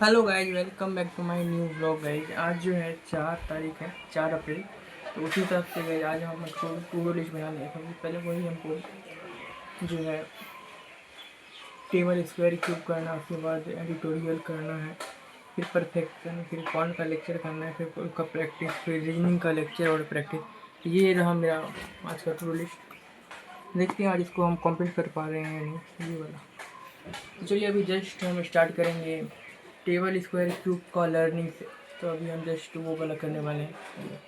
Hello guys, welcome back to my new vlog guys. आज जो है 4 तारीख है, 4 अप्रैल। तो उसी हिसाब से गाइज आज हम हमको टू डू लिस्ट बना लिया, क्योंकि पहले वही हमको जो है टेबल स्क्वायर क्यूब करना, उसके बाद एडिटोरियल करना है, फिर परफेक्शन, फिर फॉन्ट का लेक्चर करना है, फिर उसका प्रैक्टिस, फिर रीजनिंग का लेक्चर और प्रैक्टिस। ये रहा मेरा आज का टू डू लिस्ट। देखते हैं आज इसको हम कंप्लीट कर पा रहे हैं या नहीं, ये वाला। तो चलिए अभी जस्ट हम स्टार्ट करेंगे टेबल स्क्वायर क्यूब का लर्निंग से। तो अभी हम जस्ट वो वाला करने वाले हैं।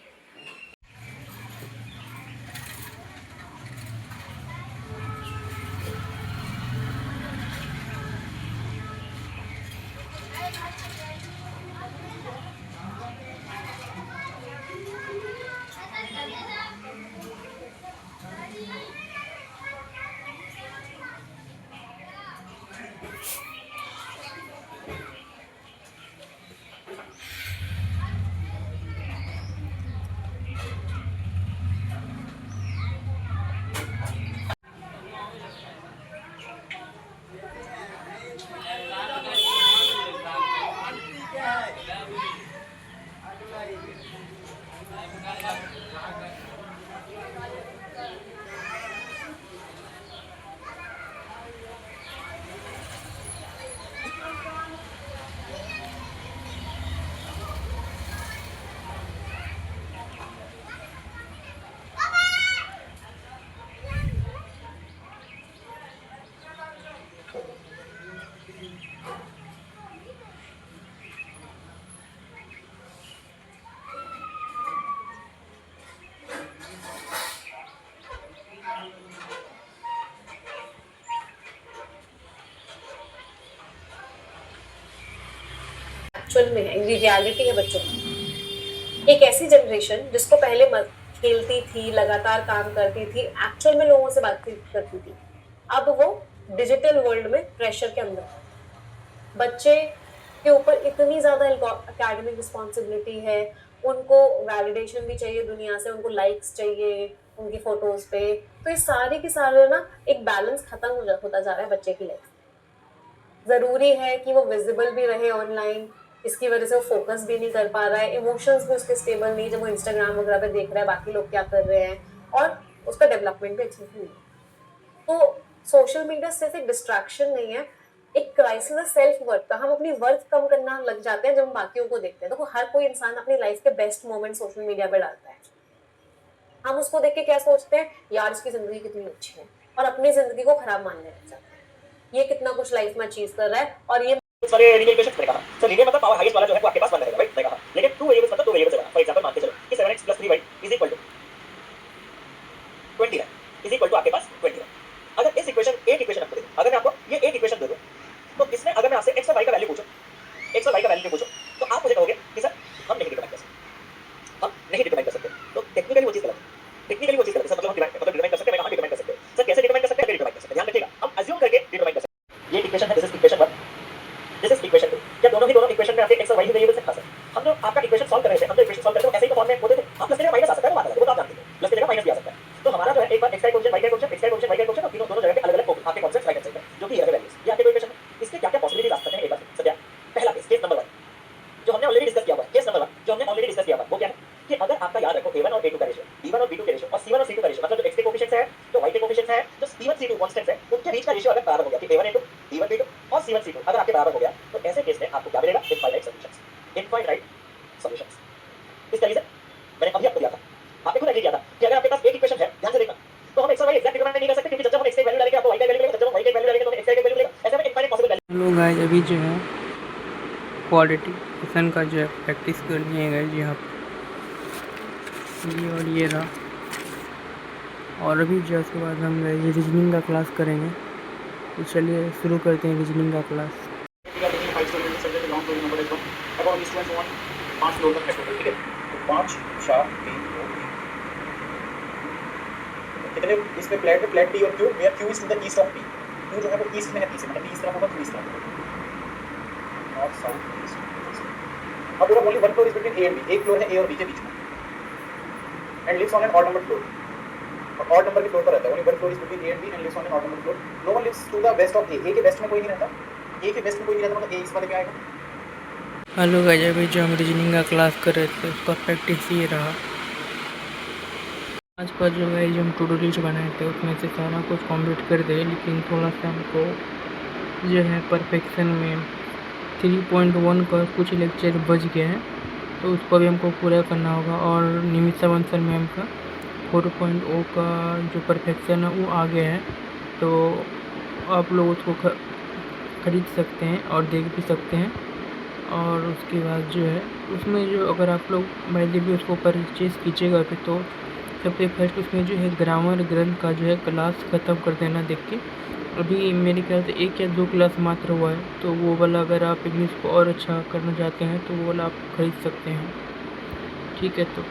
एक्चुअल में है, ये रियलिटी है बच्चों की। एक ऐसी जनरेशन जिसको पहले खेलती थी, लगातार काम करती थी, एक्चुअल में लोगों से बातचीत करती थी, अब वो डिजिटल वर्ल्ड में प्रेशर के अंदर। बच्चे के ऊपर इतनी ज्यादा एकेडमिक रिस्पॉन्सिबिलिटी है, उनको वैलिडेशन भी चाहिए दुनिया से, उनको लाइक्स चाहिए उनकी फोटोज पे। तो ये सारे के सारे ना एक बैलेंस खत्म होता जा रहा है बच्चे की लाइफ। जरूरी है कि वो विजिबल भी रहे ऑनलाइन, इसकी वजह से वो फोकस भी नहीं कर पा रहा है, इमोशंस भी उसके स्टेबल नहीं, जब वो इंस्टाग्राम वगैरह पे देख रहा है बाकी लोग क्या कर रहे हैं, और उसका डेवलपमेंट भी अच्छे से नहीं है। तो सोशल मीडिया सिर्फ एक डिस्ट्रैक्शन नहीं है, एक क्राइसिस है सेल्फ वर्थ का। हम अपनी वर्थ कम करना लग जाते हैं जब हम बाकियों को देखते हैं। तो हर कोई इंसान अपनी लाइफ के बेस्ट मोमेंट सोशल मीडिया पे डालता है। हम उसको देख के क्या सोचते हैं, यार इसकी जिंदगी कितनी अच्छी है, और अपनी जिंदगी को खराब मानने लग जाते हैं। ये कितना कुछ लाइफ में अचीव कर रहा है, और ये सारे लीनियर इक्वेशंस मैंने कहा। सर लीनियर मतलब पावर हाईएस्ट वाला जो है वो आपके पास 1 रहेगा, राइट? मैंने कहा लेकिन 2 वेरिएबल्स मतलब 2 वेरिएबल्स है। फॉर एग्जांपल मान के चलो कि 7x + 3y = 20 है, = आपके पास 20 है। अगर इस इक्वेशन एक इक्वेशन आपको दे दूं, अगर मैं आपको ये एक इक्वेशन दे दूं, तो इसमें अगर मैं आपसे x और y का वैल्यू पूछूं, x और y का वैल्यू पूछूं, तो आप मुझे कहोगे कि सर हम नहीं डिटरमाइन कर सकते, हम नहीं डिटरमाइन कर सकते। तो टेक्निकली वो चीज गलत है। टेक्निकली वो चीज गलत है। मतलब हम डिटरमाइन कर सकते हैं, मैं कहां डिटरमाइन कर सकते हैं? सर कैसे डिटरमाइन कर सकते हैं? डिटरमाइन कर सकते हैं। ध्यान रखिएगा, हम अज्यूम करके डिटरमाइन कर सकते हैं। ये इक्वेशन है, this is equation 1, this is equation 2। क्या दोनों इक्वेशन में आपके x और y वेरिएबल्स हैं? हां सर। हम जो आपका इक्वेशन सॉल्व कर रहे थे, हम जो इक्वेशन सॉल्व करते हैं ऐसे ही तो फॉर्म में होते थे। हां, प्लस के जगह माइनस आ सकता है, वो बात अलग है, वो तो आप जानते हैं। प्लस के जगह माइनस भी आ सकता है। तो हमारा जो है एक बार x का इक्वेशन, y का इक्वेशन, x का इक्वेशन, y का इक्वेशन, और तीनों दोनों जगह पे अलग-अलग होंगे आपके कॉन्सेप्ट्स राइट हैंड साइड में, जो कि ये है वैल्यूज। ये आपके इक्वेशन है। इसके क्या-क्या पॉसिबिलिटीज आ सकते हैं एक बार सर क्या? पहला केस नंबर 1 जो हमने ऑलरेडी डिस्कस किया हुआ है। केस नंबर 1 जो हमने ऑलरेडी डिस्कस किया हुआ है वो क्या है कि अगर आपका याद रखो a1 और a2 का रेशियो, b1 और b2 के रेशियो, और c1 और c2 का रेशियो, मतलब जो x के कोएफिशिएंट्स है, जो y के कोएफिशिएंट्स है, जो c1 c2 कांस्टेंट्स है, उनके बीच का रेशियो अगर बराबर हो गया कि a1 a2, b1 b2 और c1 c2 अगर आपके बराबर हो गया, तो ऐसे केस में आपको क्या मिलेगा? Infinite solutions. Infinite solutions. इसका रीजन मैंने अभी आपको दिया था, आपने खुद एग्री किया था कि अगर आपके पास एक इक्वेशन है, ध्यान से देखना, तो हम x और y एग्जैक्ट डिटरमाइन नहीं कर सकते, क्योंकि जब हम x की वैल्यू डालेंगे आपको y का वैल्यू मिलेगा, जब हम y का वैल्यू डालेंगे तो हमें x का वैल्यू मिलेगा। ऐसे में infinite possible value. Hello guys, अभी जो है क्वाड्रेटिक का जो है प्रैक्टिस करनी है गाइज यहाँ पे। ये और ये रहा, और अभी जो है उसके बाद हम रीजनिंग का क्लास करेंगे। तो चलिए शुरू करते हैं रीजनिंग का क्लास। ठीक है, देखिए 5 स्टोरी में सब्जेक्ट लॉन्ग स्टोरी नंबर देखो। अब हम स्टूडेंट्स वन 5 फ्लोर तक है, ठीक है? तो 5 4 3 2 कितने इस पे फ्लैट P और Q, where Q is to the east of P। Q जो है वो ईस्ट में है, P से मतलब P इस तरफ होगा, Q इस तरफ होगा, नॉर्थ साउथ ईस्ट। अब पूरा only one floor is between A and B, एक फ्लोर है A और B के बीच में, and lives on an odd number floor, और ऑड नंबर के फ्लोर पर रहता है। Only one floor is between A and B and lives on an odd number floor. No one lives to the west of A। A के west में कोई नहीं रहता, A के वेस्ट में कोई नहीं रहता, मतलब A इस वाले पे आएगा, हेलो गाइस, अभी जो हम रीजनिंग का क्लास कर रहे थे उसका प्रैक्टिस ये रहा। आज का जो है जो हम टू डू लिस्ट बनाए थे उसमें से सारा कुछ कंप्लीट कर दे, लेकिन थोड़ा सा हमको जो है परफेक्शन में 3.1 का कुछ लेक्चर बच गया है, तो उसको भी हमको पूरा करना होगा। और निमिषा बंसल मैम का 4.0 का जो परफेक्शन है वो आ गया है, तो आप लोग उसको खरीद सकते हैं और देख भी सकते हैं। और उसके बाद जो है उसमें जो अगर आप लोग पहले भी उसको परचेज़ कीजिएगा फिर तो सबसे फर्स्ट उसमें जो है ग्रामर ग्रंथ का जो है क्लास ख़त्म कर देना देख के। अभी मेरे ख्याल से 1 या 2 क्लास मात्र हुआ है, तो वो वाला अगर आप इंग्लिश को और अच्छा करना चाहते हैं तो वो वाला आप खरीद सकते हैं। ठीक है, तो